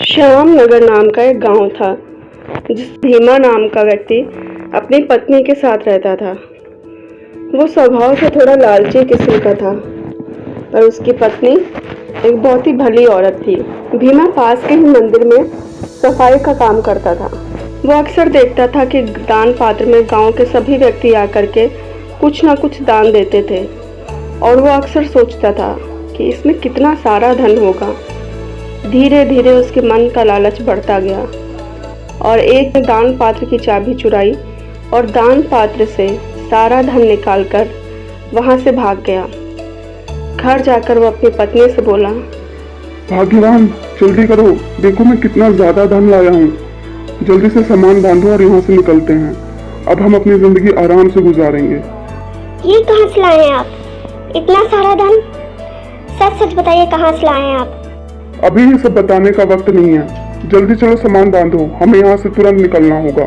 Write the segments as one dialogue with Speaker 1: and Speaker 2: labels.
Speaker 1: श्याम नगर नाम का एक गांव था जिस भीमा नाम का व्यक्ति अपनी पत्नी के साथ रहता था। वो स्वभाव से थोड़ा लालची किस्म का था, पर उसकी पत्नी एक बहुत ही भली औरत थी। भीमा पास के ही मंदिर में सफाई का काम करता था। वो अक्सर देखता था कि दान पात्र में गांव के सभी व्यक्ति आकर के कुछ ना कुछ दान देते थे, और वो अक्सर सोचता था कि इसमें कितना सारा धन होगा। धीरे धीरे उसके मन का लालच बढ़ता गया और एक ने दान पात्र की चाबी चुराई और दान पात्र से सारा धन निकालकर वहां से भाग गया। घर जाकर वो अपनी पत्नी से बोला,
Speaker 2: भाग्यवान, जल्दी करो, देखो मैं कितना ज्यादा धन लाया हूँ। जल्दी से सामान बांधो और यहाँ से निकलते हैं। अब हम अपनी जिंदगी आराम से गुजारेंगे।
Speaker 3: ये कहाँ से लाए हैं आप? इतना सारा धन? सच सच बताइए, कहाँ से लाए हैं आप?
Speaker 2: अभी ये सब बताने का वक्त नहीं है। जल्दी चलो, सामान बांधो, हमें यहाँ से तुरंत निकलना होगा।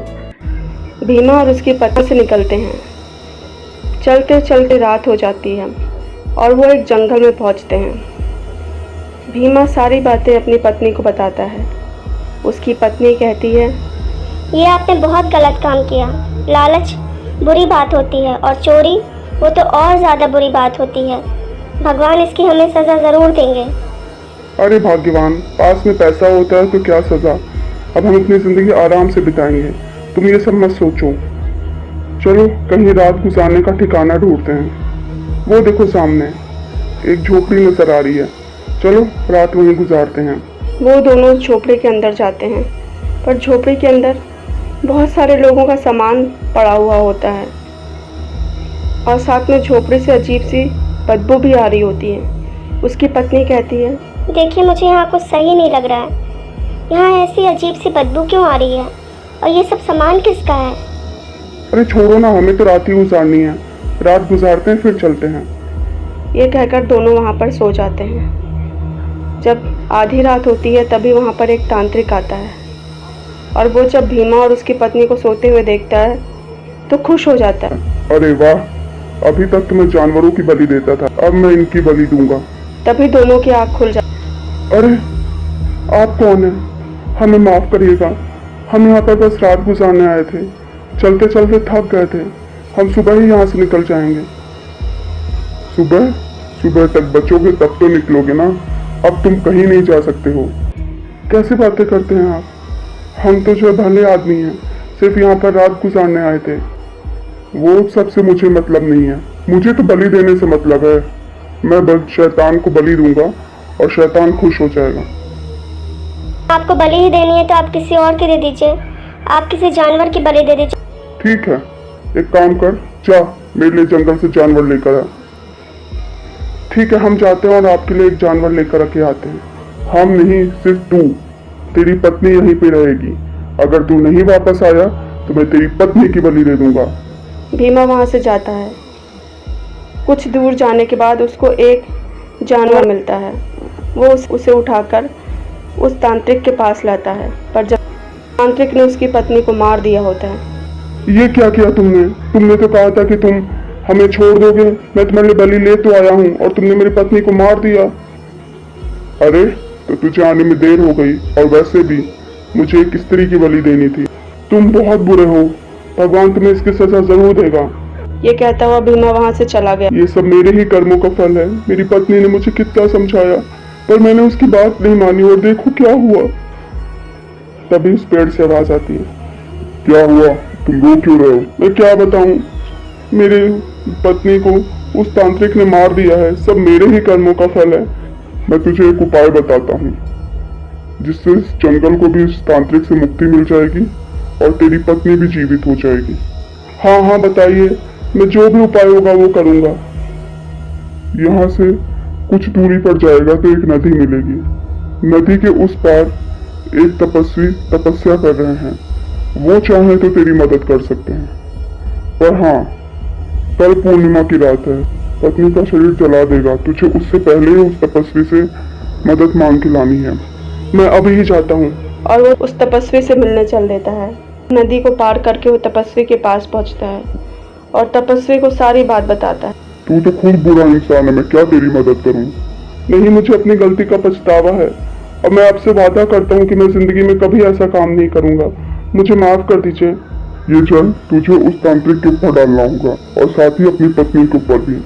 Speaker 1: भीमा और उसकी पत्नी से निकलते हैं। चलते चलते रात हो जाती है और वो एक जंगल में पहुंचते हैं। भीमा सारी बातें अपनी पत्नी को बताता है। उसकी पत्नी कहती है,
Speaker 3: ये आपने बहुत गलत काम किया। लालच बुरी बात होती है और चोरी वो तो और ज़्यादा बुरी बात होती है। भगवान इसकी हमें सज़ा ज़रूर देंगे।
Speaker 2: अरे भाग्यवान, पास में पैसा होता है तो क्या सजा। अब हम अपनी जिंदगी आराम से बिताएंगे, तुम ये सब मत सोचो। चलो कहीं रात गुजारने का ठिकाना ढूंढते हैं। वो देखो सामने एक झोपड़ी नजर आ रही है, चलो रात वहीं गुजारते हैं।
Speaker 1: वो दोनों झोपड़ी के अंदर जाते हैं, पर झोपड़ी के अंदर बहुत सारे लोगों का सामान पड़ा हुआ होता है और साथ में झोपड़ी से अजीब सी बदबू भी आ रही होती है। उसकी पत्नी कहती है,
Speaker 3: देखिए, मुझे यहाँ कुछ सही नहीं लग रहा है। यहाँ ऐसी अजीब सी बदबू क्यों आ रही है? और ये सब सामान किसका है?
Speaker 2: अरे छोड़ो ना, हमें तो रात ही गुजारनी है। रात गुजारते हैं फिर चलते हैं।
Speaker 1: ये कहकर दोनों वहाँ पर सो जाते हैं। जब आधी रात होती है तभी वहाँ पर एक तांत्रिक आता है और वो जब भीमा और उसकी पत्नी को सोते हुए देखता है तो खुश हो जाता है।
Speaker 2: अरे वाह, अभी तक तो मैं जानवरों की बलि देता था, अब मैं इनकी बलि दूंगा।
Speaker 1: तभी दोनों की आँख खुल जाती।
Speaker 2: अरे आप कौन हैं? हमें माफ करिएगा, हम यहाँ पर बस रात गुजारने आए थे। चलते चलते थक गए थे, हम सुबह ही यहाँ से निकल जाएंगे। सुबह सुबह तक बचोगे तब तो निकलोगे ना, अब तुम कहीं नहीं जा सकते हो। कैसी बातें करते हैं आप? हम तो जो भले आदमी हैं, सिर्फ यहाँ पर रात गुजारने आए थे। वो सबसे मुझे मतलब नहीं है, मुझे तो बलि देने से मतलब है। मैं बस शैतान को बलि दूंगा और शैतान खुश हो जाएगा।
Speaker 3: आपको बलि ही देनी है तो आप किसी और की दे दीजिए। आप किसी जानवर की बलि दे दीजिए।
Speaker 2: ठीक है, एक काम कर, जा मेरे लिए जंगल से जानवर लेकर आ। ठीक है, हम जाते हैं और आपके लिए एक जानवर लेकर के आते हैं। हम नहीं, सिर्फ तू, तेरी पत्नी यहीं पे रहेगी। अगर तू नहीं वापस आया तो मैं तेरी पत्नी की बलि दे दूंगा।
Speaker 1: भीमा वहाँ से जाता है। कुछ दूर जाने के बाद उसको एक जानवर मिलता है। वो उसे उठाकर उस तांत्रिक के पास लाता है, पर जब तांत्रिक ने उसकी पत्नी को मार दिया होता है।
Speaker 2: ये क्या किया तुमने? तुमने तो कहा था कि तुम हमें छोड़ दोगे। मैं तुम्हारे लिए बलि ले तो आया हूँ और तुमने मेरी पत्नी को मार दिया। अरे तो तुझे आने में देर हो गई, और वैसे भी मुझे एक स्त्री की बलि देनी थी। तुम बहुत बुरे हो, भगवान तुम्हें इसकी सजा जरूर देगा।
Speaker 1: ये कहता हुआ भीमा वहाँ से चला गया।
Speaker 2: ये सब मेरे ही कर्मों का फल है। मेरी पत्नी ने मुझे कितना समझाया, पर मैंने उसकी बात नहीं मानी और देखो क्या हुआ। तभी उस पेड़ से आवाज आती है, क्या हुआ? तुम रो क्यों रहे हो? मैं क्या बताऊं, मेरी पत्नी को उस तांत्रिक ने मार दिया है। सब मेरे ही कर्मों का फल है। मैं तुझे एक उपाय बताता हूँ, जिससे इस जंगल को भी इस तांत्रिक से मुक्ति मिल जाएगी और तेरी पत्नी भी जीवित हो जाएगी। हाँ हाँ बताइए, मैं जो भी उपाय होगा वो करूंगा। यहाँ से कुछ दूरी पर जाएगा तो एक नदी मिलेगी। नदी के उस पार एक तपस्वी तपस्या कर रहे हैं। वो चाहे तो तेरी मदद कर सकते हैं, पर हाँ, कल पूर्णिमा की रात है। पत्नी का शरीर जला देगा, तुझे उससे पहले ही उस तपस्वी से मदद मांग के लानी है। मैं अभी ही जाता हूँ।
Speaker 1: और वो उस तपस्वी से मिलने चल देता है। नदी को पार करके वो तपस्वी के पास पहुँचता है और तपस्वी को सारी बात बताता है।
Speaker 2: तू तो खुद बुरा इंसान है, मैं क्या तेरी मदद करूं? नहीं, मुझे अपनी गलती का पछतावा है। अब मैं आपसे वादा करता हूँ कि मैं जिंदगी में कभी ऐसा काम नहीं करूँगा। मुझे माफ कर दीजिए।
Speaker 4: ये जल तुझे उस तांत्रिक के ऊपर डालना होगा और साथ ही अपनी पत्नी के ऊपर भी।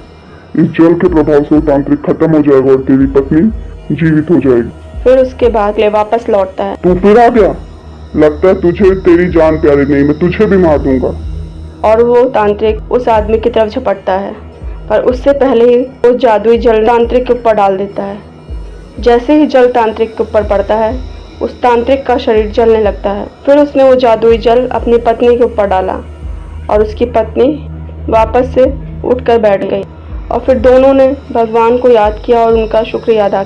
Speaker 4: इस जल के प्रभाव से वो तांत्रिक खत्म हो जाएगा और तेरी पत्नी जीवित हो जाएगी।
Speaker 1: फिर उसके बाद ले वापस लौटता है।
Speaker 4: तू फिर आ गया? लगता है तुझे तेरी जान प्यारी नहीं, मैं तुझे भी मार दूंगा।
Speaker 1: और वो तांत्रिक उस आदमी की तरफ झपटता है, पर उससे पहले ही वो जादुई जल तांत्रिक के ऊपर डाल देता है। जैसे ही जल तांत्रिक के ऊपर पड़ता है, उस तांत्रिक का शरीर जलने लगता है। फिर उसने वो जादुई जल अपनी पत्नी के ऊपर डाला और उसकी पत्नी वापस से उठकर बैठ गई और फिर दोनों ने भगवान को याद किया और उनका शुक्रिया अदा किया।